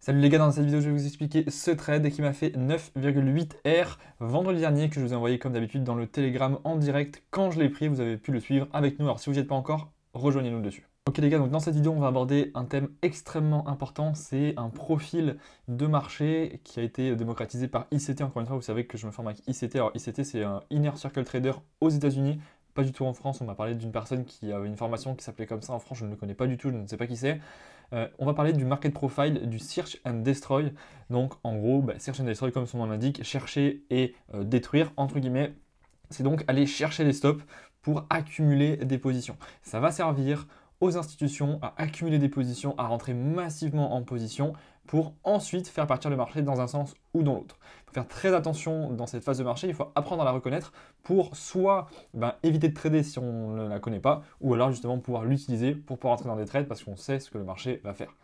Salut les gars, dans cette vidéo je vais vous expliquer ce trade qui m'a fait 9,8 R vendredi dernier, que je vous ai envoyé comme d'habitude dans le Telegram en direct quand je l'ai pris. Vous avez pu le suivre avec nous, alors si vous n'y êtes pas encore, rejoignez-nous dessus. Ok les gars, donc dans cette vidéo on va aborder un thème extrêmement important, c'est un profil de marché qui a été démocratisé par ICT. Encore une fois, vous savez que je me forme avec ICT. Alors ICT, c'est un Inner Circle Trader aux États-Unis, pas du tout en France. On m'a parlé d'une personne qui avait une formation qui s'appelait comme ça en France, je ne le connais pas du tout, je ne sais pas qui c'est. On va parler du market profile, du search and destroy. Donc en gros, search and destroy, comme son nom l'indique, chercher et détruire, entre guillemets. C'est donc aller chercher les stops pour accumuler des positions. Ça va servir aux institutions à accumuler des positions, à rentrer massivement en position pour ensuite faire partir le marché dans un sens ou dans l'autre. Il faut faire très attention dans cette phase de marché, il faut apprendre à la reconnaître pour soit éviter de trader si on ne la connaît pas, ou alors justement pouvoir l'utiliser pour pouvoir entrer dans des trades parce qu'on sait ce que le marché va faire.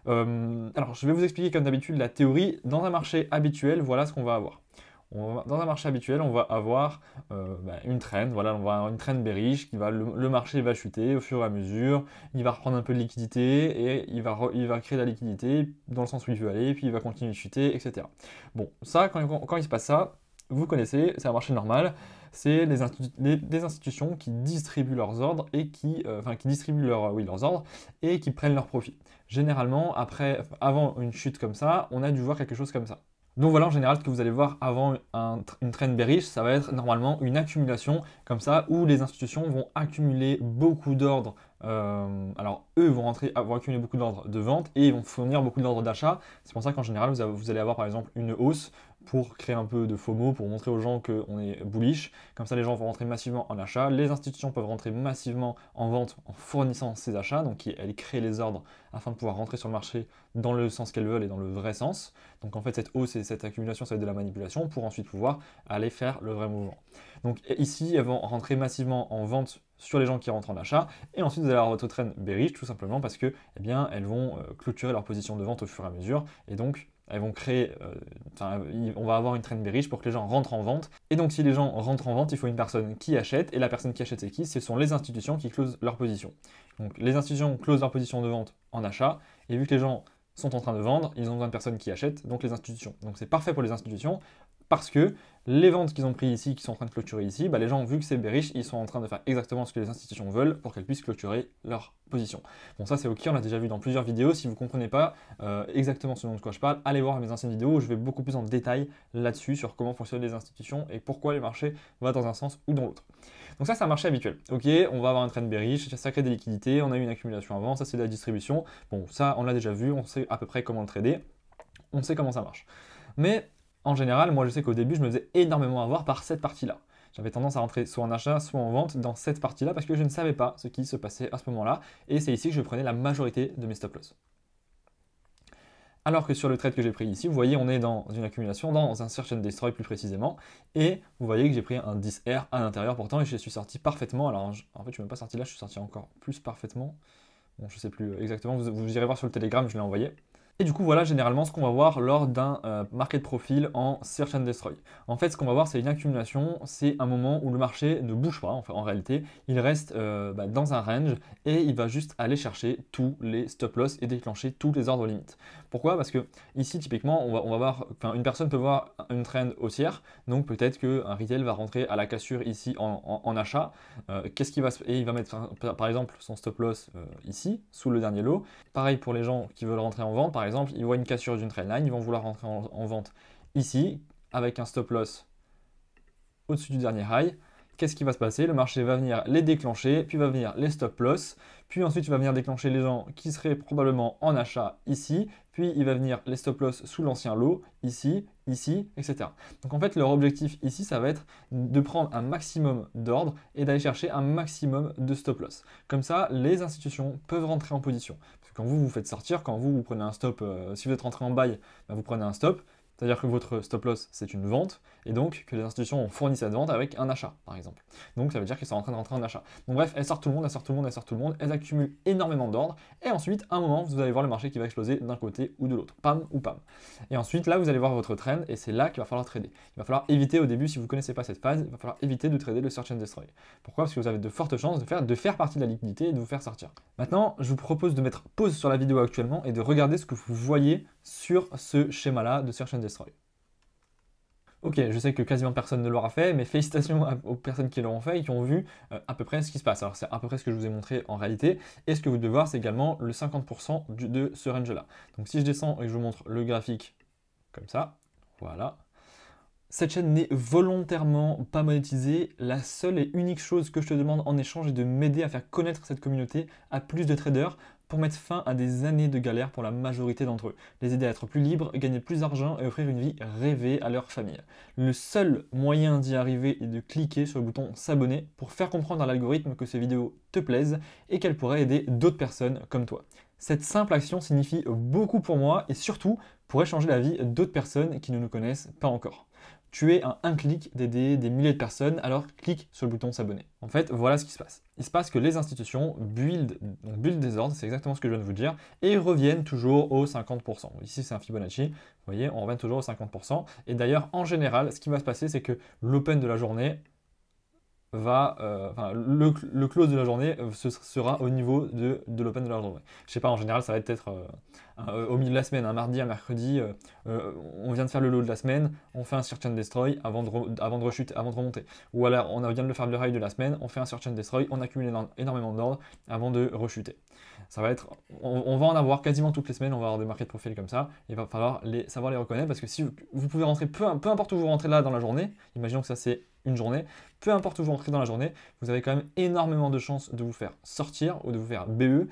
Alors je vais vous expliquer comme d'habitude la théorie. Dans un marché habituel, voilà ce qu'on va avoir. Dans un marché habituel, on va avoir une trend, voilà, on va avoir une trend bearish le marché va chuter au fur et à mesure, il va reprendre un peu de liquidité et il va créer de la liquidité dans le sens où il veut aller, puis il va continuer de chuter, etc. Bon, ça, quand il se passe ça, vous connaissez, c'est un marché normal, c'est des institutions qui distribuent leurs ordres et qui distribuent leurs ordres et qui prennent leur profit. Généralement, avant une chute comme ça, on a dû voir quelque chose comme ça. Donc voilà en général ce que vous allez voir avant une trend bearish, ça va être normalement une accumulation comme ça où les institutions vont accumuler beaucoup d'ordres. Alors eux vont accumuler beaucoup d'ordres de vente et ils vont fournir beaucoup d'ordres d'achat. C'est pour ça qu'en général vous allez avoir par exemple une hausse pour créer un peu de FOMO, pour montrer aux gens qu'on est bullish. Comme ça les gens vont rentrer massivement en achat. Les institutions peuvent rentrer massivement en vente en fournissant ces achats. Donc elles créent les ordres afin de pouvoir rentrer sur le marché dans le sens qu'elles veulent et dans le vrai sens. Donc en fait cette hausse et cette accumulation ça va être de la manipulation pour ensuite pouvoir aller faire le vrai mouvement. Donc ici elles vont rentrer massivement en vente sur les gens qui rentrent en achat et ensuite vous allez avoir votre trend bearish tout simplement parce que elles vont clôturer leur position de vente au fur et à mesure et donc elles vont créer, on va avoir une trend bearish pour que les gens rentrent en vente. Et donc si les gens rentrent en vente, il faut une personne qui achète. Et la personne qui achète, c'est qui? Ce sont les institutions qui closent leur position. Donc les institutions closent leur position de vente en achat. Et vu que les gens sont en train de vendre, ils ont besoin de personnes qui achètent, donc les institutions. Donc c'est parfait pour les institutions parce que les ventes qu'ils ont pris ici, qui sont en train de clôturer ici, les gens, vu que c'est bearish, ils sont en train de faire exactement ce que les institutions veulent pour qu'elles puissent clôturer leur position. Bon, ça c'est ok, on l'a déjà vu dans plusieurs vidéos. Si vous ne comprenez pas exactement ce dont je parle, allez voir mes anciennes vidéos où je vais beaucoup plus en détail là-dessus sur comment fonctionnent les institutions et pourquoi les marchés vont dans un sens ou dans l'autre. Donc ça c'est un marché habituel. Ok, on va avoir un trend bearish, ça crée des liquidités, on a eu une accumulation avant, ça c'est de la distribution. Bon, ça on l'a déjà vu, on sait à peu près comment le trader, on sait comment ça marche. Mais en général, moi je sais qu'au début, je me faisais énormément avoir par cette partie-là. J'avais tendance à rentrer soit en achat, soit en vente dans cette partie-là parce que je ne savais pas ce qui se passait à ce moment-là. Et c'est ici que je prenais la majorité de mes stop-loss. Alors que sur le trade que j'ai pris ici, vous voyez, on est dans une accumulation, dans un search and destroy plus précisément. Et vous voyez que j'ai pris un 10R à l'intérieur pourtant et je suis sorti parfaitement. Alors en fait, je ne suis même pas sorti là, je suis sorti encore plus parfaitement. Bon, je ne sais plus exactement, vous irez voir sur le Telegram, je l'ai envoyé. Et du coup, voilà généralement ce qu'on va voir lors d'un market profile en Search and Destroy. En fait, ce qu'on va voir, c'est une accumulation, c'est un moment où le marché ne bouge pas, en réalité, il reste dans un range et il va juste aller chercher tous les stop-loss et déclencher tous les ordres limites. Pourquoi? Parce que ici, typiquement, on va voir, une personne peut voir une trend haussière, donc peut-être qu'un retail va rentrer à la cassure ici en achat. Qu'est-ce qu'il va et il va mettre par exemple son stop-loss ici, sous le dernier lot. Pareil pour les gens qui veulent rentrer en vente, par exemple, ils voient une cassure d'une trendline, ils vont vouloir rentrer en vente ici, avec un stop loss au-dessus du dernier high. Qu'est-ce qui va se passer? Le marché va venir les déclencher, puis va venir les stop loss, puis ensuite il va venir déclencher les gens qui seraient probablement en achat ici, puis il va venir les stop loss sous l'ancien lot, ici, ici, etc. Donc en fait leur objectif ici ça va être de prendre un maximum d'ordres et d'aller chercher un maximum de stop loss. Comme ça les institutions peuvent rentrer en position. Parce que quand vous faites sortir, quand vous prenez un stop, si vous êtes rentré en buy, vous prenez un stop. C'est-à-dire que votre stop loss, c'est une vente, et donc que les institutions ont fourni cette vente avec un achat, par exemple. Donc ça veut dire qu'elles sont en train de rentrer en achat. Donc bref, elles sortent tout le monde, elles sortent tout le monde, elles sortent tout le monde, elles accumulent énormément d'ordres, et ensuite, à un moment, vous allez voir le marché qui va exploser d'un côté ou de l'autre. Pam ou pam. Et ensuite, là, vous allez voir votre trend, et c'est là qu'il va falloir trader. Il va falloir éviter au début, si vous ne connaissez pas cette phase, il va falloir éviter de trader le Search and Destroy. Pourquoi? Parce que vous avez de fortes chances de faire partie de la liquidité et de vous faire sortir. Maintenant, je vous propose de mettre pause sur la vidéo actuellement et de regarder ce que vous voyez sur ce schéma-là de Search and Destroy. Ok, je sais que quasiment personne ne l'aura fait, mais félicitations aux personnes qui l'auront fait et qui ont vu à peu près ce qui se passe. Alors c'est à peu près ce que je vous ai montré en réalité. Et ce que vous devez voir, c'est également le 50% de ce range-là. Donc si je descends et que je vous montre le graphique comme ça, voilà. Cette chaîne n'est volontairement pas monétisée. La seule et unique chose que je te demande en échange est de m'aider à faire connaître cette communauté à plus de traders pour mettre fin à des années de galère pour la majorité d'entre eux. Les aider à être plus libres, gagner plus d'argent et offrir une vie rêvée à leur famille. Le seul moyen d'y arriver est de cliquer sur le bouton s'abonner pour faire comprendre à l'algorithme que ces vidéos te plaisent et qu'elles pourraient aider d'autres personnes comme toi. Cette simple action signifie beaucoup pour moi et surtout pourrait changer la vie d'autres personnes qui ne nous connaissent pas encore. Tu es à un clic d'aider des milliers de personnes, alors clique sur le bouton s'abonner. En fait, voilà ce qui se passe. Il se passe que les institutions build des ordres, c'est exactement ce que je viens de vous dire, et reviennent toujours aux 50%. Ici, c'est un Fibonacci, vous voyez, on revient toujours aux 50%. Et d'ailleurs, en général, ce qui va se passer, c'est que l'open de la journée va, le close de la journée sera au niveau de l'open de la journée. Je sais pas, en général, ça va être au milieu de la semaine, un mardi, un mercredi, on vient de faire le low de la semaine, on fait un search and destroy avant de rechuter, avant de remonter. Ou alors, on vient de faire le high de la semaine, on fait un search and destroy, on accumule énormément d'ordres avant de rechuter. Ça va être, on va en avoir quasiment toutes les semaines, on va avoir des market profils comme ça, il va falloir savoir les reconnaître parce que si vous pouvez rentrer, peu importe où vous rentrez là dans la journée, imaginons que ça c'est une journée, peu importe où vous rentrez dans la journée, vous avez quand même énormément de chances de vous faire sortir ou de vous faire BE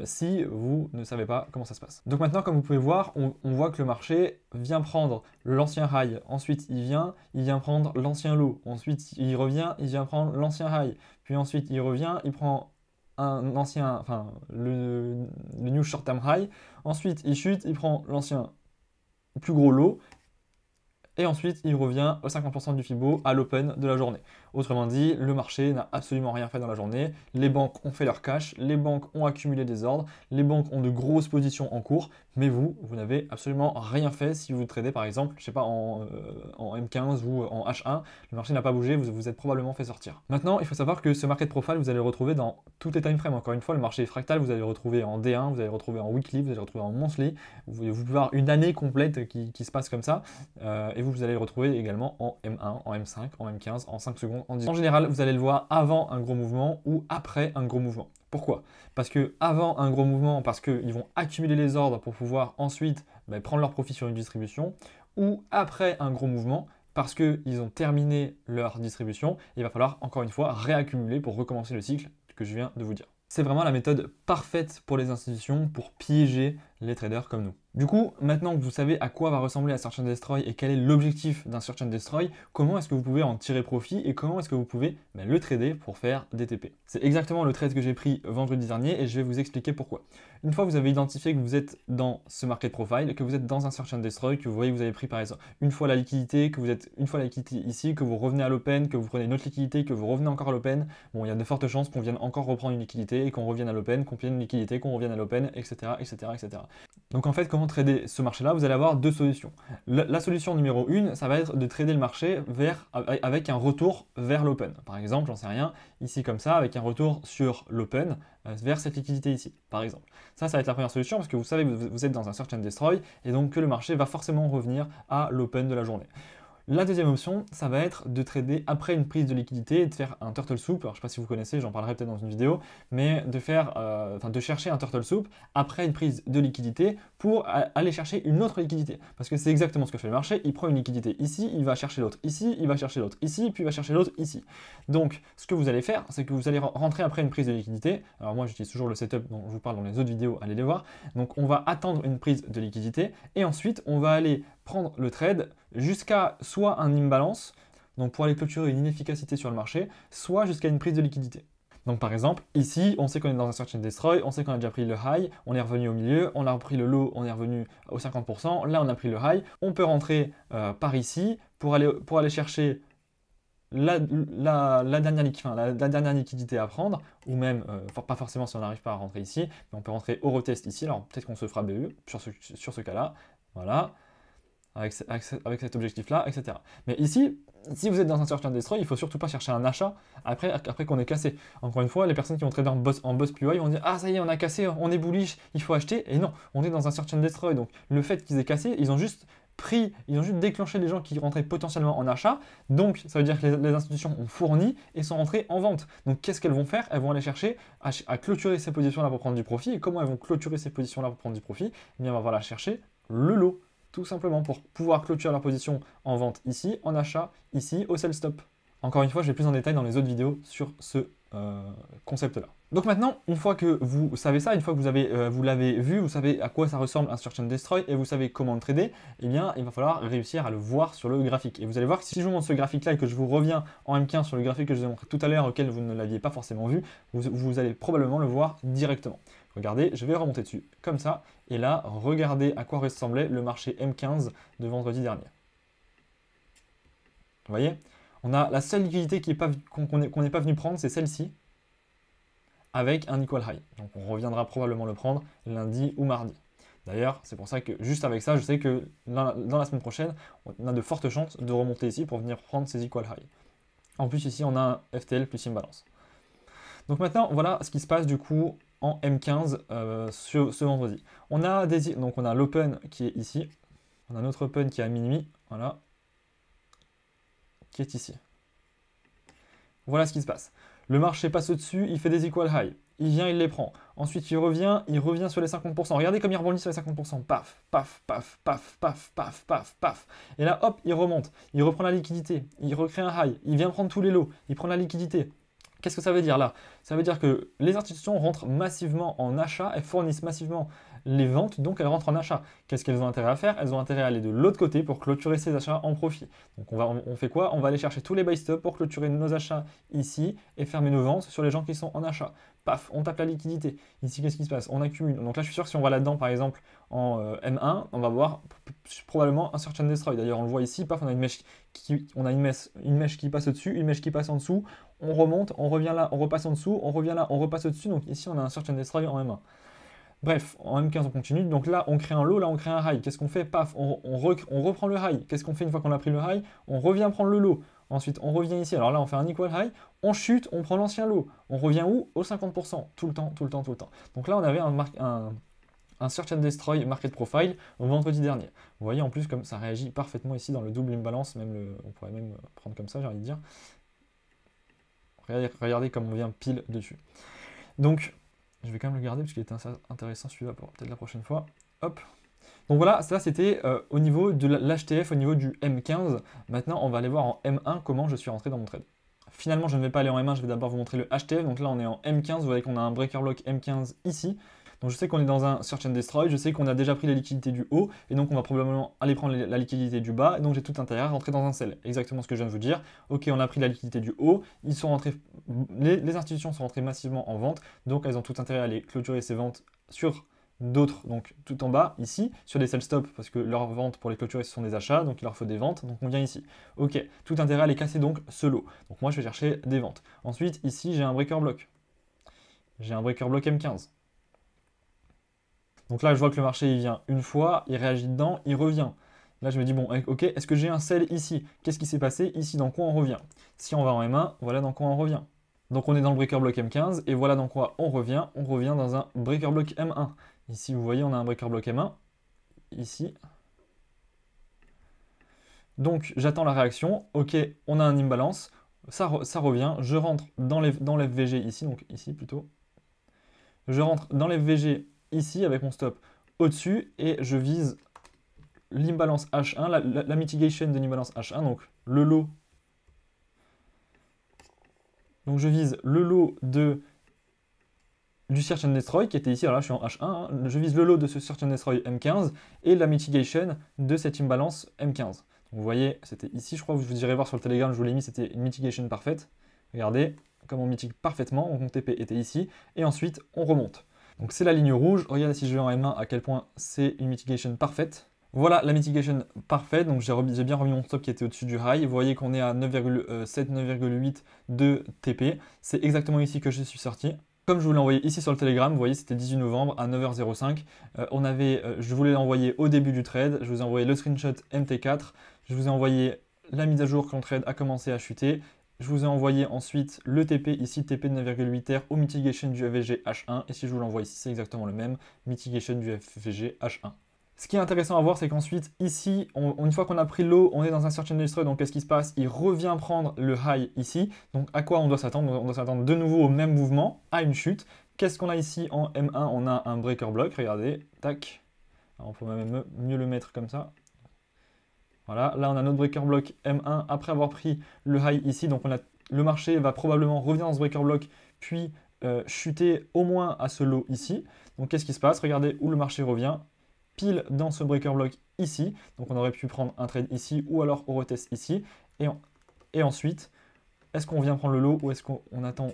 si vous ne savez pas comment ça se passe. Donc maintenant, comme vous pouvez voir, on voit que le marché vient prendre l'ancien high, ensuite il vient prendre l'ancien low, ensuite il revient, il vient prendre l'ancien high, puis ensuite il revient, il prend un ancien, enfin le new short term high, ensuite il chute, il prend l'ancien plus gros low, et ensuite il revient au 50% du Fibo à l'open de la journée. Autrement dit, le marché n'a absolument rien fait dans la journée, les banques ont fait leur cash, les banques ont accumulé des ordres, les banques ont de grosses positions en cours, mais vous n'avez absolument rien fait si vous tradez par exemple, je sais pas, en M15 ou en H1, le marché n'a pas bougé, vous vous êtes probablement fait sortir. Maintenant, il faut savoir que ce market profile, vous allez le retrouver dans tous les time frames. Encore une fois, le marché fractal, vous allez le retrouver en D1, vous allez le retrouver en weekly, vous allez le retrouver en monthly, vous pouvez avoir une année complète qui se passe comme ça, et vous allez le retrouver également en M1, en M5, en M15, en 5 secondes, en 10. En général, vous allez le voir avant un gros mouvement ou après un gros mouvement. Pourquoi? Parce que avant un gros mouvement, parce qu'ils vont accumuler les ordres pour pouvoir ensuite prendre leur profit sur une distribution, ou après un gros mouvement, parce qu'ils ont terminé leur distribution, il va falloir encore une fois réaccumuler pour recommencer le cycle que je viens de vous dire. C'est vraiment la méthode parfaite pour les institutions pour piéger les traders comme nous. Du coup, maintenant que vous savez à quoi va ressembler un Search and Destroy et quel est l'objectif d'un Search and Destroy, comment est-ce que vous pouvez en tirer profit et comment est-ce que vous pouvez le trader pour faire des TP. C'est exactement le trade que j'ai pris vendredi dernier et je vais vous expliquer pourquoi. Une fois que vous avez identifié que vous êtes dans ce market profile, que vous êtes dans un Search and Destroy, que vous voyez que vous avez pris par exemple une fois la liquidité, que vous êtes une fois la liquidité ici, que vous revenez à l'open, que vous prenez une autre liquidité, que vous revenez encore à l'open, bon, il y a de fortes chances qu'on vienne encore reprendre une liquidité et qu'on revienne à l'open, qu'on prenne une liquidité, qu'on revienne à l'open, etc., etc., etc. Donc en fait, comment trader ce marché-là? Vous allez avoir deux solutions. La solution numéro 1, ça va être de trader le marché avec un retour vers l'open. Par exemple, j'en sais rien, ici comme ça, avec un retour sur l'open vers cette liquidité ici, par exemple. Ça va être la première solution parce que vous savez que vous êtes dans un Search and Destroy et donc que le marché va forcément revenir à l'open de la journée. La deuxième option, ça va être de trader après une prise de liquidité et de faire un turtle soup. Alors, je ne sais pas si vous connaissez, j'en parlerai peut-être dans une vidéo, mais de chercher un turtle soup après une prise de liquidité pour aller chercher une autre liquidité. Parce que c'est exactement ce que fait le marché. Il prend une liquidité ici, il va chercher l'autre ici, il va chercher l'autre ici, puis il va chercher l'autre ici. Donc, ce que vous allez faire, c'est que vous allez rentrer après une prise de liquidité. Alors, moi, j'utilise toujours le setup dont je vous parle dans les autres vidéos, allez les voir. Donc, on va attendre une prise de liquidité et ensuite, on va aller prendre le trade jusqu'à soit un imbalance, donc pour aller clôturer une inefficacité sur le marché, soit jusqu'à une prise de liquidité. Donc par exemple, ici, on sait qu'on est dans un Search and Destroy, on sait qu'on a déjà pris le high, on est revenu au milieu, on a repris le low, on est revenu au 50%, là on a pris le high, on peut rentrer par ici pour aller chercher la dernière liquidité à prendre, ou même, pas forcément si on n'arrive pas à rentrer ici, mais on peut rentrer au retest ici, alors peut-être qu'on se fera BE sur ce cas-là, voilà. avec cet objectif-là, etc. Mais ici, si vous êtes dans un search and destroy, il ne faut surtout pas chercher un achat après qu'on ait cassé. Encore une fois, les personnes qui ont tradé en boss PY vont dire ah ça y est, on a cassé, on est bullish, il faut acheter. Et non, on est dans un search and destroy. Donc le fait qu'ils aient cassé, ils ont juste déclenché les gens qui rentraient potentiellement en achat. Donc ça veut dire que les institutions ont fourni et sont rentrées en vente. Donc qu'est-ce qu'elles vont faire? Elles vont aller chercher à clôturer ces positions-là pour prendre du profit. Et comment elles vont clôturer ces positions-là pour prendre du profit? Eh bien, on va voilà chercher le lot, tout simplement, pour pouvoir clôturer leur position en vente ici, en achat ici, au sell stop. Encore une fois, je vais plus en détail dans les autres vidéos sur ce concept-là. Donc maintenant, une fois que vous savez ça, une fois que vous l'avez vu, vous savez à quoi ça ressemble un search and destroy et vous savez comment le trader, eh bien, il va falloir réussir à le voir sur le graphique. Et vous allez voir que si je vous montre ce graphique-là et que je vous reviens en M15 sur le graphique que je vous ai montré tout à l'heure, auquel vous ne l'aviez pas forcément vu, vous allez probablement le voir directement. Regardez, je vais remonter dessus comme ça, et là, regardez à quoi ressemblait le marché M15 de vendredi dernier. Vous voyez? On a la seule liquidité qu'on n'est pas venu prendre, c'est celle-ci, avec un equal high. Donc on reviendra probablement le prendre lundi ou mardi. D'ailleurs, c'est pour ça que juste avec ça, je sais que dans la semaine prochaine, on a de fortes chances de remonter ici pour venir prendre ces equal high. En plus, ici, on a un FTL plus imbalance. Donc maintenant, voilà ce qui se passe du coup en M15 ce vendredi. On a l'open qui est ici. On a notre open qui est à minuit. Voilà. Qui est ici. Voilà ce qui se passe. Le marché passe au-dessus, il fait des equal high. Il vient, il les prend. Ensuite, il revient sur les 50%. Regardez comme il rebondit sur les 50%. Paf, paf, paf, paf, paf, paf, paf, paf. Et là, hop, il remonte. Il reprend la liquidité. Il recrée un high. Il vient prendre tous les lots. Il prend la liquidité. Qu'est-ce que ça veut dire là? Ça veut dire que les institutions rentrent massivement en achat, elles fournissent massivement les ventes, donc elles rentrent en achat. Qu'est-ce qu'elles ont intérêt à faire? Elles ont intérêt à aller de l'autre côté pour clôturer ces achats en profit. Donc on fait quoi? On va aller chercher tous les buy stop pour clôturer nos achats ici et fermer nos ventes sur les gens qui sont en achat. Paf, on tape la liquidité. Ici, qu'est-ce qui se passe? On accumule. Donc là, je suis sûr que si on va là-dedans, par exemple, en M1, on va voir probablement un search and destroy. D'ailleurs, on le voit ici, paf, on a une mèche qui passe au-dessus, une mèche qui passe en dessous. On remonte, on revient là, on repasse en dessous, on revient là, on repasse au-dessus. Donc ici, on a un search and destroy en M1. Bref, en M15, on continue. Donc là, on crée un low, là, on crée un high. Qu'est-ce qu'on fait? Paf, on reprend le high. Qu'est-ce qu'on fait une fois qu'on a pris le high? On revient prendre le low. Ensuite, on revient ici. Alors là, on fait un equal high. On chute, on prend l'ancien low. On revient où? Au 50%. Tout le temps, tout le temps, tout le temps. Donc là, on avait un Search and Destroy Market Profile vendredi dernier. Vous voyez en plus comme ça réagit parfaitement ici dans le double imbalance. On pourrait même prendre comme ça, j'ai envie de dire. Regardez comme on vient pile dessus. Donc, je vais quand même le garder parce qu'il était intéressant celui-là pour peut-être la prochaine fois. Hop. Donc voilà, ça c'était au niveau de l'HTF, au niveau du M15. Maintenant, on va aller voir en M1 comment je suis rentré dans mon trade. Finalement, je ne vais pas aller en M1, je vais d'abord vous montrer le HTF. Donc là, on est en M15, vous voyez qu'on a un breaker block M15 ici. Donc je sais qu'on est dans un Search and Destroy, je sais qu'on a déjà pris la liquidité du haut, et donc on va probablement aller prendre la liquidité du bas, et donc j'ai tout intérêt à rentrer dans un sell. Exactement ce que je viens de vous dire. Ok, on a pris la liquidité du haut, ils sont rentrés, les institutions sont rentrées massivement en vente, donc elles ont tout intérêt à aller clôturer ces ventes sur d'autres, donc tout en bas, ici, sur des sell stop, parce que leurs ventes pour les clôturer ce sont des achats, donc il leur faut des ventes, donc on vient ici. Ok, tout intérêt à aller casser donc ce lot. Donc moi je vais chercher des ventes. Ensuite, ici j'ai un breaker block. J'ai un breaker block M15. Donc là, je vois que le marché, il vient une fois, il réagit dedans, il revient. Là, je me dis, bon, ok, est-ce que j'ai un sell ici? Qu'est-ce qui s'est passé ici? Dans quoi on revient? Si on va en M1, voilà dans quoi on revient. Donc on est dans le breaker block M15, et voilà dans quoi on revient. On revient dans un breaker block M1. Ici, vous voyez, on a un breaker block M1. Ici. Donc, j'attends la réaction. Ok, on a un imbalance. Ça revient. Je rentre dans l'FVG ici, donc ici plutôt. Je rentre dans l'FVG ici avec mon stop au-dessus et je vise l'imbalance H1, la mitigation de l'imbalance H1, donc le lot. Donc je vise le lot du Search and Destroy qui était ici, alors là je suis en H1, hein. Je vise le lot de ce Search and Destroy M15 et la mitigation de cette imbalance M15. Donc vous voyez, c'était ici, je crois, vous irez voir sur le Telegram, je vous l'ai mis, c'était une mitigation parfaite. Regardez comme on mitigue parfaitement, donc mon TP était ici, et ensuite on remonte. Donc c'est la ligne rouge, regardez si je vais en M1 à quel point c'est une mitigation parfaite. Voilà la mitigation parfaite, donc j'ai bien remis mon stop qui était au-dessus du high. Vous voyez qu'on est à 9,7, 9,8 de TP. C'est exactement ici que je suis sorti. Comme je vous l'ai envoyé ici sur le Telegram, vous voyez c'était 18 novembre à 9h05. Je voulais l'envoyer au début du trade, je vous ai envoyé le screenshot MT4, je vous ai envoyé la mise à jour quand le trade a commencé à chuter, je vous ai envoyé ensuite le TP ici, TP de 9,8 R au mitigation du FVG H1, et si je vous l'envoie ici c'est exactement le même, mitigation du FVG H1. Ce qui est intéressant à voir, c'est qu'ensuite, ici, une fois qu'on a pris l'eau, on est dans un Search and Destroy, donc qu'est-ce qui se passe? Il revient prendre le high ici. Donc à quoi on doit s'attendre? On doit s'attendre de nouveau au même mouvement, à une chute. Qu'est-ce qu'on a ici en M1? On a un breaker block, regardez, tac. Alors, on peut même mieux le mettre comme ça. Voilà, là on a notre breaker block M1 après avoir pris le high ici. Donc le marché va probablement revenir dans ce breaker block, puis chuter au moins à ce low ici. Donc qu'est-ce qui se passe? Regardez où le marché revient. Pile dans ce breaker block ici. Donc on aurait pu prendre un trade ici ou alors au retest ici. Et ensuite, est-ce qu'on vient prendre le low ou est-ce qu'on attend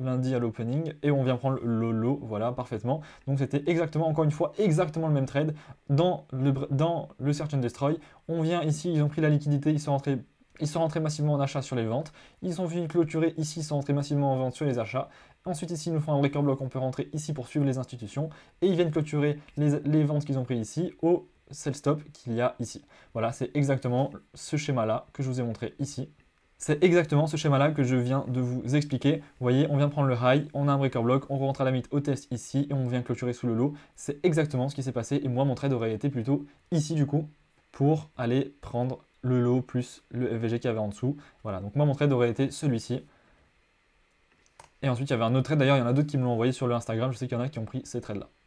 lundi à l'opening et on vient prendre le low, voilà, parfaitement. Donc c'était exactement, encore une fois, exactement le même trade dans le Search and Destroy. On vient ici, ils ont pris la liquidité, ils sont rentrés massivement en achat sur les ventes. Ils ont fini de clôturer ici, ils sont rentrés massivement en vente sur les achats. Ensuite ici, ils nous font un breaker block, on peut rentrer ici pour suivre les institutions. Et ils viennent clôturer les ventes qu'ils ont pris ici au sell stop qu'il y a ici. Voilà, c'est exactement ce schéma-là que je vous ai montré ici. C'est exactement ce schéma-là que je viens de vous expliquer. Vous voyez, on vient prendre le high, on a un breaker block, on rentre à la mythe au test ici et on vient clôturer sous le low. C'est exactement ce qui s'est passé et moi, mon trade aurait été plutôt ici du coup pour aller prendre le low plus le FVG qu'il y avait en dessous. Voilà, donc moi, mon trade aurait été celui-ci. Et ensuite, il y avait un autre trade. D'ailleurs, il y en a d'autres qui me l'ont envoyé sur le Instagram. Je sais qu'il y en a qui ont pris ces trades-là.